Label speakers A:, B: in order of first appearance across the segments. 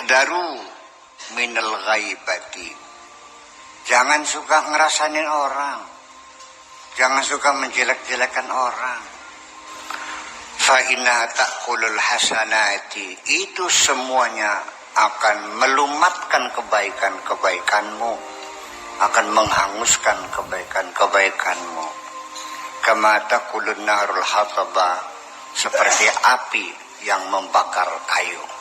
A: Ihdaru minal ghaibati. Jangan suka ngerasain orang. Jangan suka menjelek-jelekan orang. Fa inna ta'kulul hasanati. Itu semuanya akan melumatkan kebaikan-kebaikanmu, akan menghanguskan kebaikan-kebaikanmu. Kama ta'kulun narul hataba, seperti api yang membakar kayu.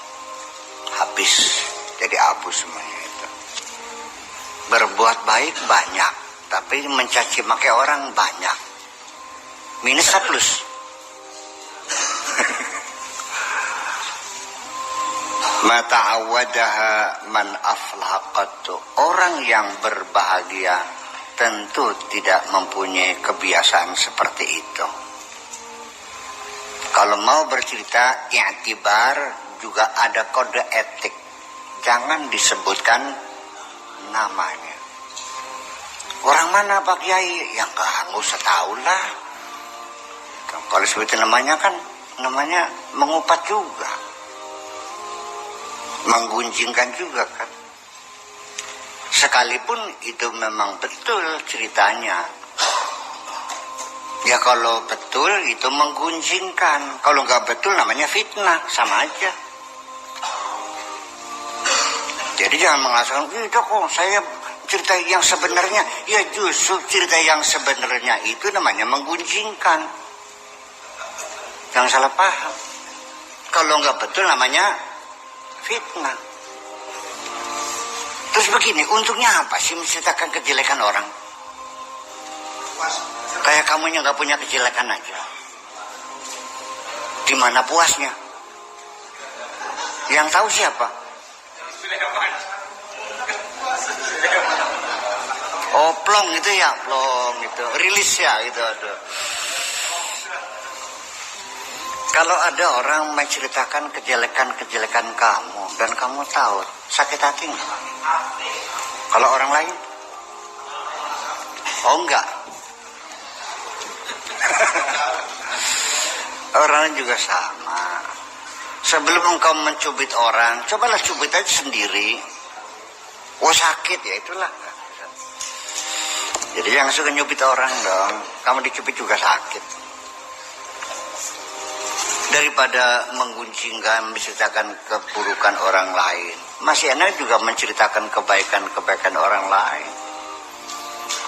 A: Habis jadi abu semuanya itu. Berbuat baik banyak, tapi mencaci maki orang banyak. Minus atau plus? Mata awadaha man aflaqatu. Orang yang berbahagia tentu tidak mempunyai kebiasaan seperti itu. Kalau mau bercerita i'tibar, juga ada kode etik. Jangan disebutkan namanya. Orang mana Pak Kiai? Ya nggak usah tahu lah. Kalau sebutin namanya kan, namanya mengupat juga, menggunjingkan juga kan. Sekalipun itu memang betul ceritanya, ya kalau betul itu menggunjingkan. Kalau nggak betul namanya fitnah, sama aja. Jadi jangan mengatakan itu kok saya cerita yang sebenarnya. Ya justru cerita yang sebenarnya itu namanya menggunjingkan. Jangan salah paham. Kalau nggak betul namanya fitnah. Terus begini, untungnya apa sih menceritakan kejelekan orang? Kayak kamunya nggak punya kejelekan aja. Di mana puasnya? Yang tahu siapa? Oh, plong itu ya, plong itu, rilis ya gitu. Aduh. Kalau ada orang menceritakan kejelekan kamu dan kamu tahu, sakit hati nggak? Kalau orang lain? Oh enggak. Orang juga sama. Sebelum engkau mencubit orang, cobalah cubit aja sendiri. Oh sakit ya, itulah. Jadi jangan suka nyubit orang dong. Kamu dicubit juga sakit. Daripada menggunjingkan, menceritakan keburukan orang lain, masih enak juga menceritakan kebaikan-kebaikan orang lain.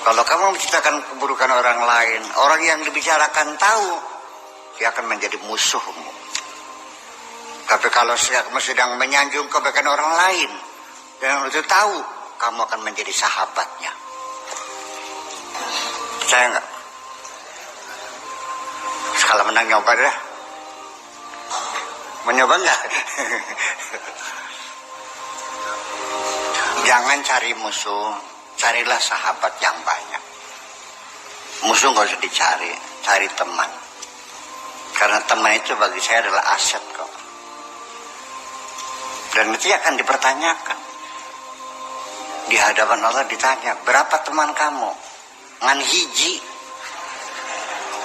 A: Kalau kamu menceritakan keburukan orang lain, orang yang dibicarakan tahu, dia akan menjadi musuhmu. Tapi kalau kamu sedang menyanjung kebaikan orang lain, dan itu tahu, kamu akan menjadi sahabatnya. Percaya nggak? Sekali menang nyoba dah. Mencoba nggak? Jangan cari musuh, carilah sahabat yang banyak. Musuh nggak usah dicari, cari teman. Karena teman itu bagi saya adalah aset kok. Dan itu akan dipertanyakan. Di hadapan Allah ditanya, berapa teman kamu? Ngan hiji.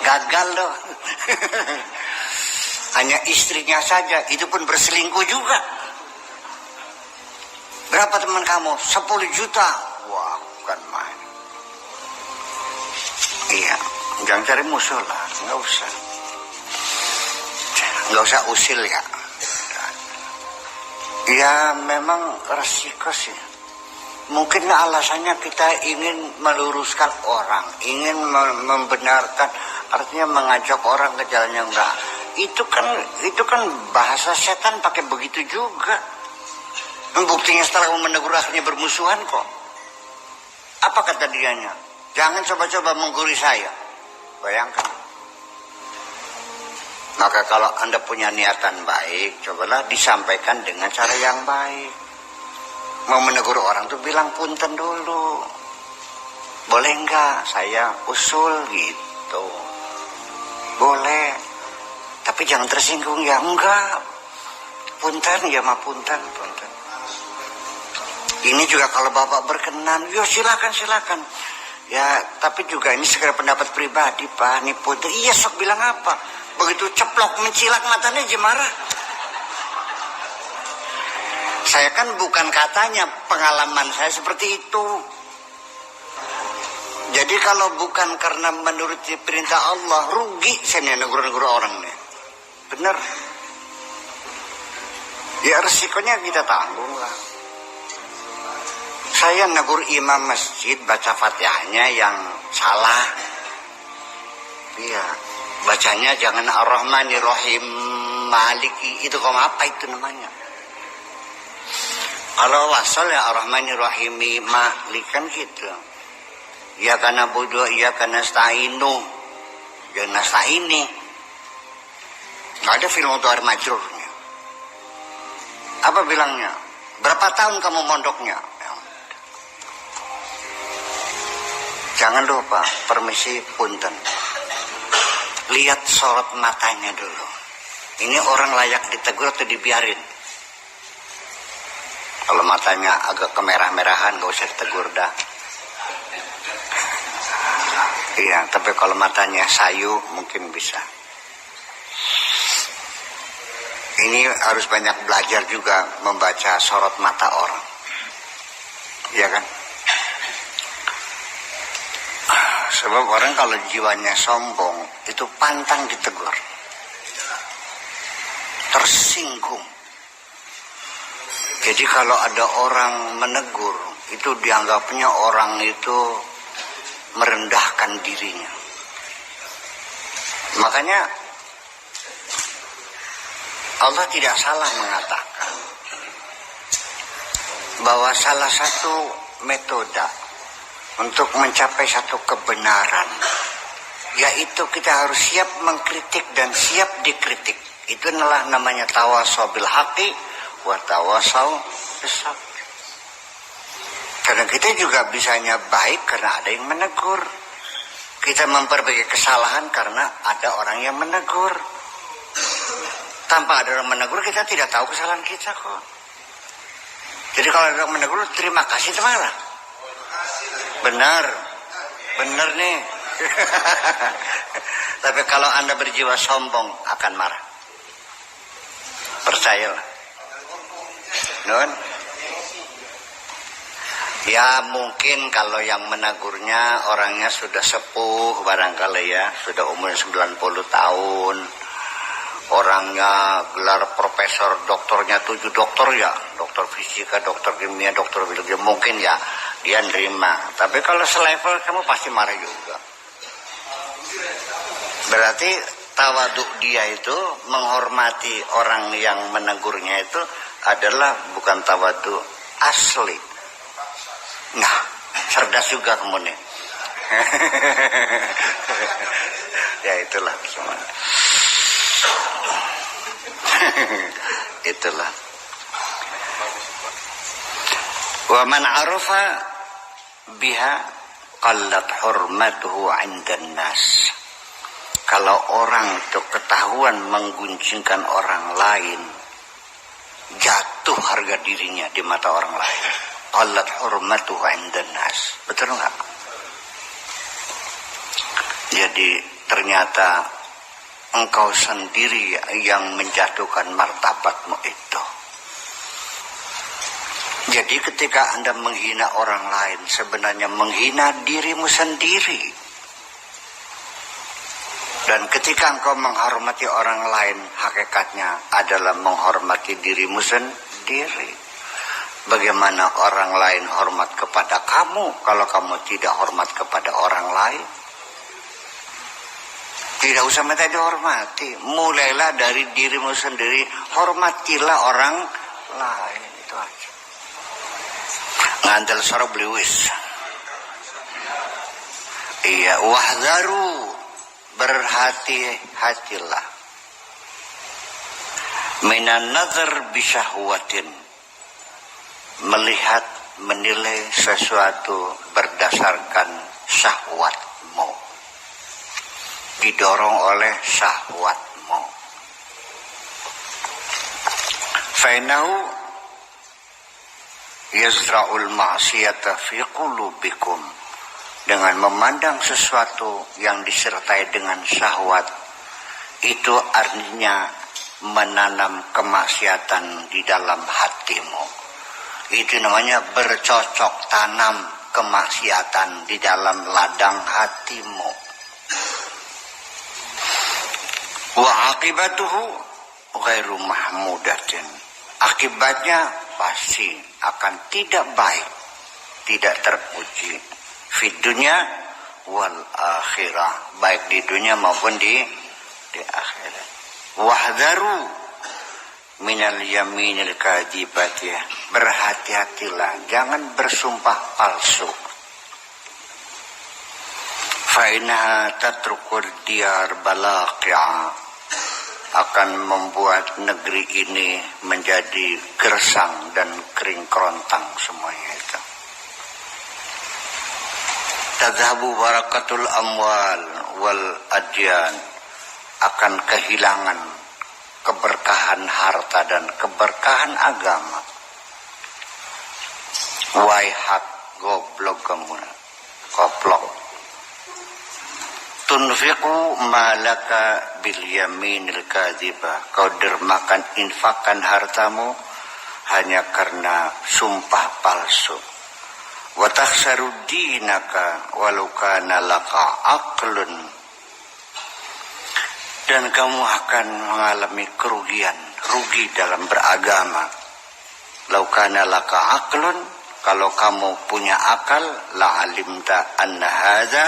A: Gagal loh. Hanya istrinya saja, itu pun berselingkuh juga. Berapa teman kamu? 10 juta. Wah, bukan main. Iya, jangan cari musuh lah, nggak usah. Nggak usah usil ya. Ya memang resiko sih. Mungkin alasannya kita ingin meluruskan orang, ingin membenarkan, artinya mengajak orang ke jalan yang enggak. Itu kan bahasa setan pakai begitu juga. Buktinya setelah menegur akhirnya bermusuhan kok. Apa kata dianya? Jangan coba-coba menggurui saya. Bayangkan. Maka kalau Anda punya niatan baik, cobalah disampaikan dengan cara yang baik. Mau menegur orang tuh bilang punten dulu. Boleh enggak saya usul gitu? Boleh. Tapi jangan tersinggung ya, enggak. Punten ya mah punten. Ini juga kalau Bapak berkenan, ya silakan. Ya, tapi juga ini sekedar pendapat pribadi, Pak. Ini punten. Iya, sok bilang apa? Begitu ceplok mencilak matanya aja marah. Saya kan bukan katanya, pengalaman saya seperti itu. Jadi kalau bukan karena menuruti perintah Allah, rugi saya negur-negur orang nih. Bener. Ya resikonya kita tanggung lah. Saya negur imam masjid baca Fatihahnya yang salah. Iya, bacanya jangan Ar-Rahmanir-Rahim Maliki, itu kok apa itu namanya? Kalau wasal ya Ar-Rahmanir-Rahim Malik kan gitu. Ya karena bodoh, ya karena nasta'inu, ya nasta'ini. Nggak ada film untuk air majrurnya. Apa bilangnya? Berapa tahun kamu mondoknya? Jangan lupa, permisi punten. Lihat sorot matanya dulu. Ini orang layak ditegur atau dibiarin? Kalau matanya agak kemerah-merahan, gak usah ditegur dah. Iya, tapi kalau matanya sayu mungkin bisa. Ini harus banyak belajar juga membaca sorot mata orang. Iya kan? Sebab orang kalau jiwanya sombong itu pantang ditegur, tersinggung. Jadi kalau ada orang menegur itu dianggapnya orang itu merendahkan dirinya. Makanya Allah tidak salah mengatakan bahwa salah satu metode untuk mencapai satu kebenaran yaitu kita harus siap mengkritik dan siap dikritik. Itu adalah namanya tawasau bil haqqi wa tawasau bis sabr. Karena kita juga bisanya baik karena ada yang menegur. Kita memperbaiki kesalahan karena ada orang yang menegur. Tanpa ada orang menegur kita tidak tahu kesalahan kita kok. Jadi kalau ada orang menegur terima kasih marah. Benar, benar nih. Tapi kalau Anda berjiwa sombong akan marah. Percayalah. Nun. Ya mungkin kalau yang menegurnya orangnya sudah sepuh barangkali ya, sudah umur 90 tahun. Orangnya gelar profesor, doktornya 7 doktor ya, doktor fisika, doktor kimia, doktor biologi, mungkin ya dia nerima. Tapi kalau selevel kamu pasti marah juga. Berarti tawaduk dia itu menghormati orang yang menegurnya itu adalah bukan tawaduk asli. Nah, cerdas juga kamu nih. Ya itulah semua. Itulah. Wa man arafa biha qallat hurmatuhu 'indan nas. Kalau orang itu ketahuan mengguncingkan orang lain, jatuh harga dirinya di mata orang lain. Qallat hurmatuhu 'indan nas. Betul enggak? Jadi ternyata engkau sendiri yang menjatuhkan martabatmu itu. Jadi ketika Anda menghina orang lain, sebenarnya menghina dirimu sendiri. Dan ketika engkau menghormati orang lain, hakikatnya adalah menghormati dirimu sendiri. Bagaimana orang lain hormat kepada kamu kalau kamu tidak hormat kepada orang lain? Tidak usah minta dihormati. Mulailah dari dirimu sendiri. Hormatilah orang lain. Itu aja. Ngandel sorok beliwis. Iya, wahdaru. Berhati-hatilah. Minan nazar bisyahwatin. Melihat, menilai sesuatu berdasarkan syahwatmu. Didorong oleh syahwatmu. Fainahu yazra'ul ma'siyata fi qulubikum. Dengan memandang sesuatu yang disertai dengan syahwat, itu artinya menanam kemaksiatan di dalam hatimu. Itu namanya bercocok tanam kemaksiatan di dalam ladang hatimu. Wa aqibatuhu ghairu mahmudatin. Akibatnya pasti akan tidak baik, tidak terpuji. Fid dunya wal akhirah, baik di dunia maupun di akhirat. Wahdharu minal yaminil kadhibati, berhati-hatilah jangan bersumpah palsu. Fa innaha tatrukul diyar balaqi'a, akan membuat negeri ini menjadi gersang dan kering kerontang semuanya itu. Tadhabu barakatul amwal wal adyan, akan kehilangan keberkahan harta dan keberkahan agama. Waihak, goblok kamu, koplok. Tunfiqu malaka bil yaminil kadhibah, kau dermakan infakkan hartamu hanya karena sumpah palsu. Wa takhsaru dinaka walau kana laka aqlun, dan kamu akan mengalami kerugian, rugi dalam beragama. Lau kana laka aqlun, kalau kamu punya akal, la alimta anna hadza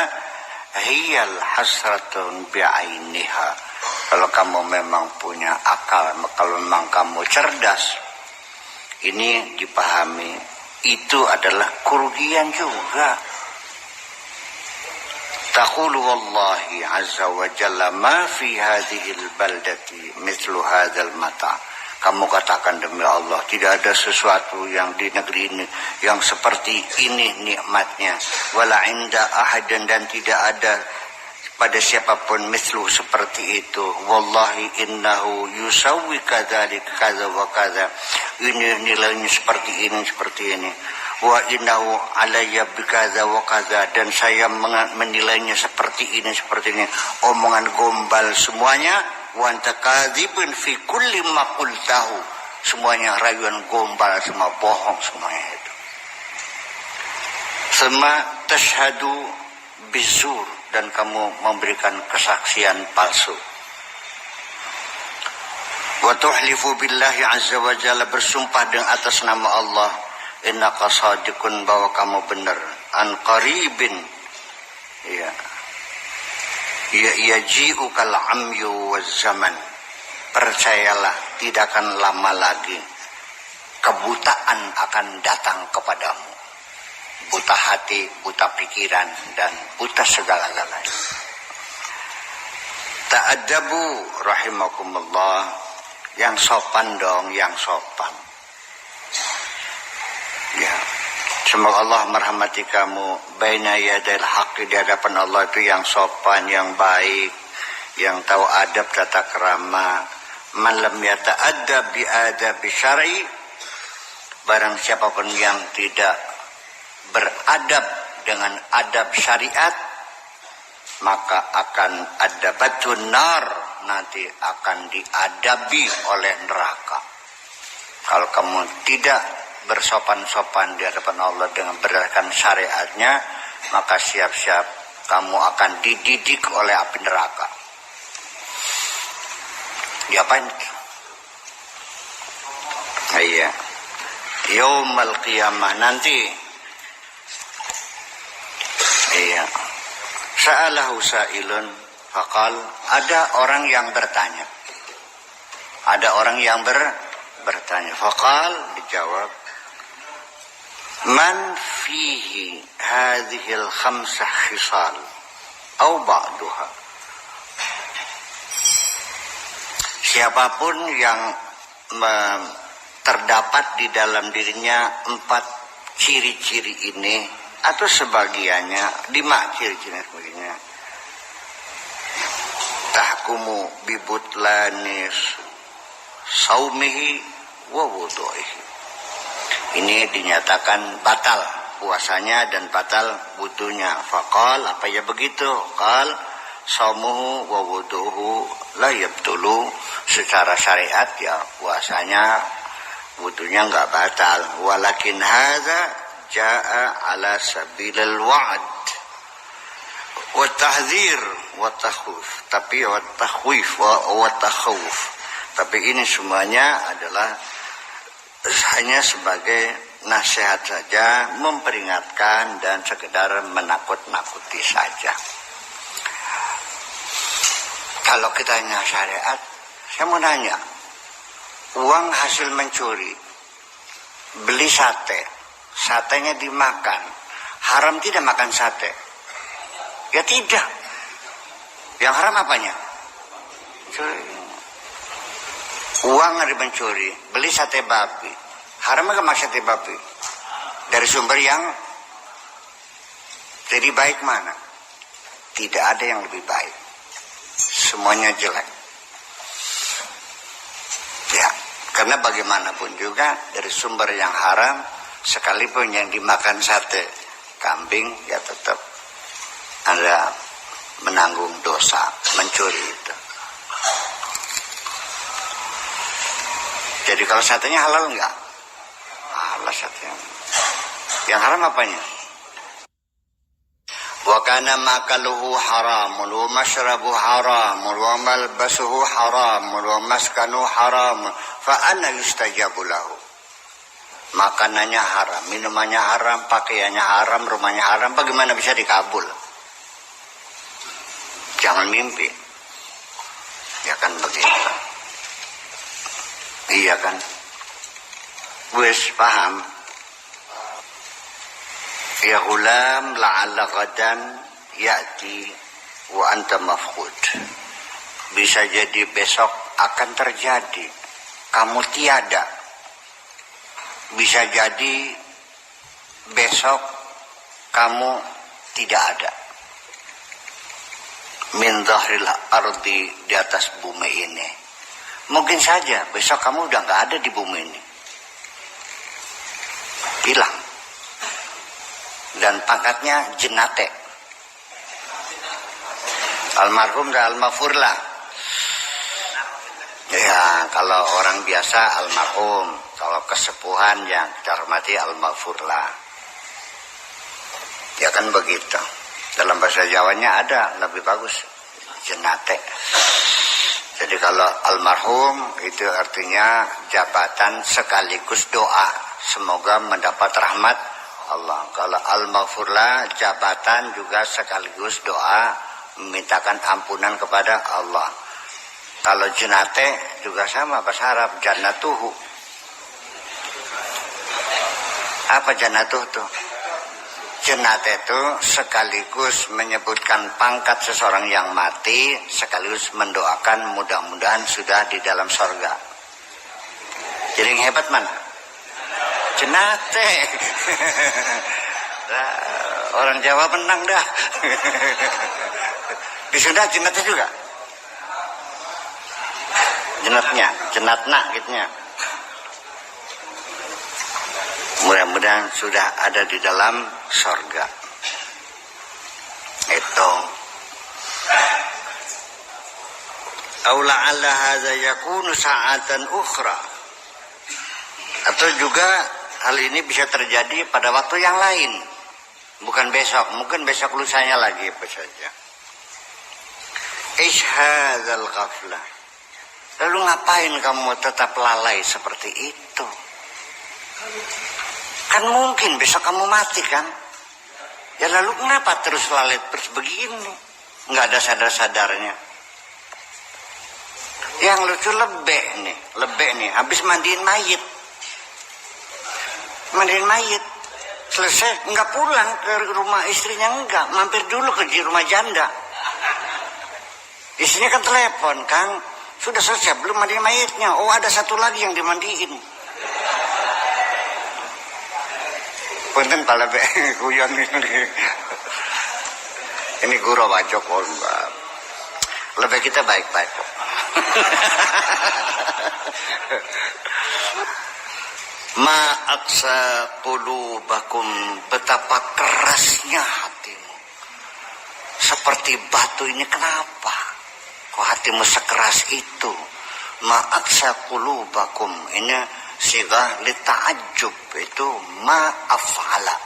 A: hiyal hasratun bi'ainiha. Kalau kamu memang punya akal, kalau memang kamu cerdas, ini dipahami, itu adalah kerugian juga. Taqulu wallahi azza wa jalla ma fi hadhil baldati mithlu hadzal mata. Kamu katakan demi Allah, tidak ada sesuatu yang di negeri ini yang seperti ini nikmatnya. Wala inda ahadan, dan tidak ada pada siapapun mithlu seperti itu. Wallahi innahu yusawwi kadzalik kadza wa kadza. Ini nilainya seperti ini, seperti ini. Wa innahu alayya bikadza wa kadza, dan saya menilainya seperti ini, seperti ini. Omongan gombal semuanya. Wa anta kadzibun fi kulli ma qultahu, semuanya rayuan gombal, semua bohong semuanya itu. Semua tashhadu bizur, dan kamu memberikan kesaksian palsu. Wa tuhlifu billahi azza wa jalla, bersumpah dengan atas nama Allah, innaka shadiqun, bahwa kamu benar. An qaribin, ya yaji'ukal amyu waz zaman, percayalah tidak akan lama lagi kebutaan akan datang kepadamu. Buta hati, buta pikiran, dan buta segala-galanya. Ta'addabu rahimakumullah, yang sopan dong, yang sopan. Ya, semoga Allah merahmati kamu. Baina yadil haqqi, di hadapan Allah itu yang sopan, yang baik, yang tahu adab tata krama. Man lam yata'addab bi adabi syar'i, barang siapapun yang tidak beradab dengan adab syariat, maka akan adabatun nar, nanti akan diadabi oleh neraka. Kalau kamu tidak bersopan-sopan di hadapan Allah dengan berdasarkan syariatnya, maka siap-siap kamu akan dididik oleh api neraka. Diapain? Iya, yaumal qiyamah nanti. Iya, sa'alahu sa'ilun faqal, ada orang yang bertanya. Ada orang yang bertanya. Faqal, dijawab, man fihi hadhil khamsah khisal au ba'duha, siapapun yang terdapat di dalam dirinya 4 ciri-ciri ini atau sebagiannya, 5 ciri-ciri sebagainya, tahkumu bibutlanis saumihi wa wudu'ihi, ini dinyatakan batal puasanya dan batal wudunya. Faqal, apa ya begitu? Qal saumuhu wa wuduhu la yabtulu, secara syariat ya puasanya wudunya nggak batal. Walakin hadza jaa ala sabilil wa'd wa tahdzir wa takhwif. Tapi wa takhwif wa takhawuf. Tapi ini semuanya adalah hanya sebagai nasihat saja, memperingatkan dan sekedar menakut-nakuti saja. Kalau kita hanya syariat, saya mau nanya, uang hasil mencuri, beli sate, satenya dimakan, haram tidak makan sate? Ya tidak. Yang haram apanya? Curi. Uang ada mencuri, beli sate babi, haram nggak makan sate babi? Dari sumber yang jadi baik mana? Tidak ada yang lebih baik, semuanya jelek. Ya, karena bagaimanapun juga dari sumber yang haram, sekalipun yang dimakan sate kambing, ya tetap Anda menanggung dosa mencuri itu. Jadi kalau satenya halal enggak? Halal satenya. Yang haram apanya? Wa kana makaluhu haramun wa mashrabu haramun wa malbasuhu haramun wa maskanu haramun fa anna yustajabu lahu. Makanannya haram, minumannya haram, pakaiannya haram, rumahnya haram, bagaimana bisa dikabul? Jangan mimpi. Ya kan begitu. Iya kan? Wes paham? Ya gulam la'alla qadan ya'ti wa anta mafqud. Bisa jadi besok akan terjadi kamu tiada. Bisa jadi besok kamu tidak ada. Min dhahril ardi, di atas bumi ini. Mungkin saja besok kamu udah nggak ada di bumi ini, hilang, dan pangkatnya jenate, almarhum dan almarhumlah. Ya kalau orang biasa almarhum, kalau kesepuhan yang kita hormati almarhumlah. Ya kan begitu. Dalam bahasa Jawanya ada lebih bagus, jenate. Jadi kalau almarhum itu artinya jabatan sekaligus doa, semoga mendapat rahmat Allah. Kalau al-maghfurlah jabatan juga sekaligus doa, memintakan ampunan kepada Allah. Kalau jenate juga sama bahasa Arab, jannatuhu. Apa jannatuh tuh? Jenate itu sekaligus menyebutkan pangkat seseorang yang mati, sekaligus mendoakan mudah-mudahan sudah di dalam sorga. Jadi yang hebat mana? Jenate. Nah, orang Jawa menang dah. Di Sunda jenate juga. Jenatnya, jenatna gitunya. Mudah-mudahan sudah ada di dalam sorga. Itu. Aula alla hadza yakunu sa'atan ukhra. Atau juga hal ini bisa terjadi pada waktu yang lain. Bukan besok, mungkin besok lusanya lagi apa saja. Ish hadzal ghaflah. Lalu ngapain kamu tetap lalai seperti itu? Kan mungkin besok kamu mati kan? Ya lalu kenapa terus lalai terus begini? Nggak ada sadar-sadarnya. Yang lucu lebek nih, habis mandiin mayit. Selesai nggak pulang ke rumah istrinya, enggak, mampir dulu ke rumah janda. Istrinya kan telepon, Kang, sudah selesai belum mandiin mayitnya? Oh ada satu lagi yang dimandiin. Punten pala be guyon ini guru wajok kok. Lebih kita baik-baik kok. Ma aksa qulubakum, betapa kerasnya hatimu. Seperti batu ini, kenapa? Kok hatimu sekeras itu? Ma aksa qulubakum, ini sigah li ta'ajjub itu ma'af'ala.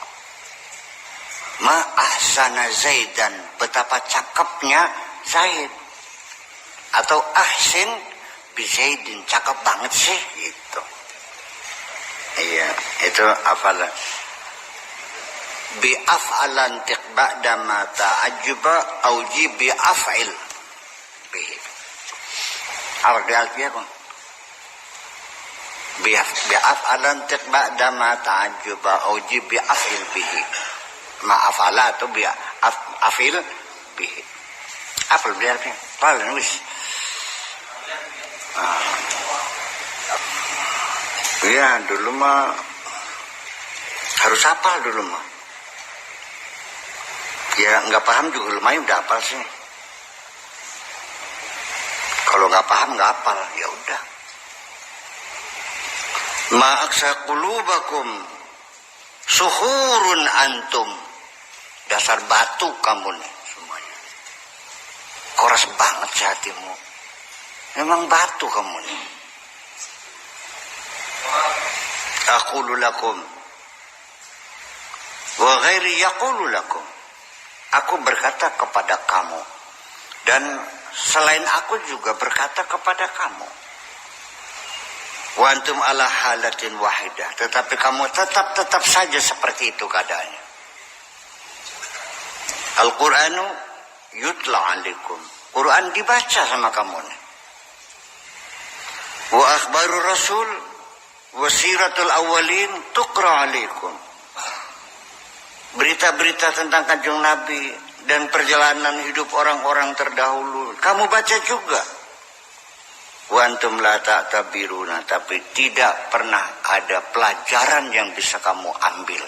A: Ma ahsana Zaidan, betapa cakepnya Zaid. Atau ahsin bi Zaidin, cakep banget sih itu. Iya, itu afala. Bi af'alan tiqba'da ma ta'ajjuba auji bi af'il bihi. Apa dia alfiah kok? Bi af'alan tiqba'da ma ta'ajjuba auji bi af'il bihi. Ma'afala atau bi af'il bihi. Apa dia alfiah? Paling wis. Iya, dulu mah harus hafal dulu mah. Ya nggak paham juga lumayan udah hafal sih. Kalau nggak paham nggak hafal, ya udah. Ma'aksa qulubakum suhurun antum, dasar batu kamu nih semuanya. Keras banget sih hatimu. Memang batu kamu nih. Aqulu lakum wa ghairi yaqulu lakum. Aku berkata kepada kamu dan selain aku juga berkata kepada kamu. Wa antum ala halatin wahidah, tetapi kamu tetap saja seperti itu keadaannya. Al-Qur'anu yutla alaikum. Quran dibaca sama kamu nih. Wa akhbarur rasul wasiratul awalin tuqra alaikum. Berita-berita tentang kanjeng Nabi dan perjalanan hidup orang-orang terdahulu kamu baca juga. Wa antum la ta'tabiruna, tapi tidak pernah ada pelajaran yang bisa kamu ambil.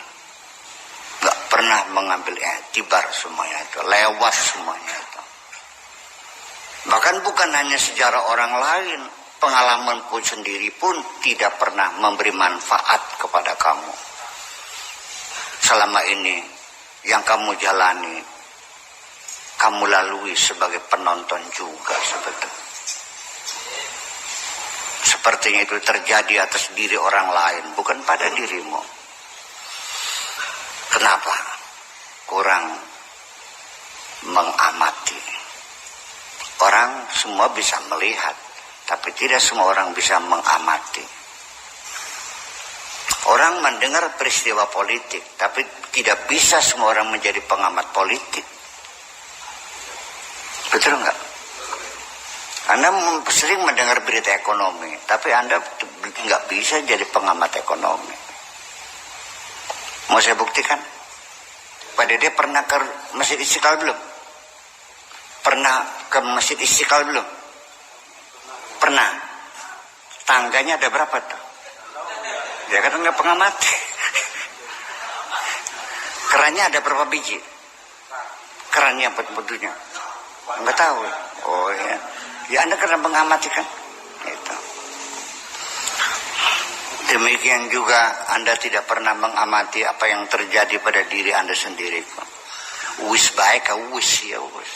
A: Enggak pernah mengambil i'tibar semuanya itu, lewat semuanya itu. Bahkan bukan hanya sejarah orang lain, pengalamanku sendiri pun tidak pernah memberi manfaat kepada kamu. Selama ini yang kamu jalani, kamu lalui sebagai penonton juga sebetulnya. Sepertinya itu terjadi atas diri orang lain, bukan pada dirimu. Kenapa? Kurang mengamati. Orang semua bisa melihat, tapi tidak semua orang bisa mengamati. Orang mendengar peristiwa politik, tapi tidak bisa semua orang menjadi pengamat politik. Betul nggak? Anda sering mendengar berita ekonomi, tapi Anda nggak bisa jadi pengamat ekonomi. Mau saya buktikan? Pak Dede pernah ke Masjid Istiqlal belum? Pernah ke Masjid Istiqlal belum? Pernah. Tangganya ada berapa tuh? Ya kan nggak pengamat. Kerannya ada berapa biji? Kerannya bentuknya? Nggak tahu. Oh ya. Ya Anda karena mengamati kan? Itu. Demikian juga Anda tidak pernah mengamati apa yang terjadi pada diri Anda sendiri. Wis baik, wis ya wis.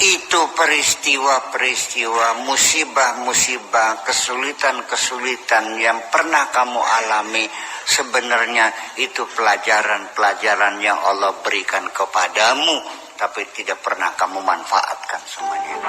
A: Itu peristiwa-peristiwa, musibah-musibah, kesulitan-kesulitan yang pernah kamu alami, sebenarnya itu pelajaran-pelajaran yang Allah berikan kepadamu, tapi tidak pernah kamu manfaatkan semuanya.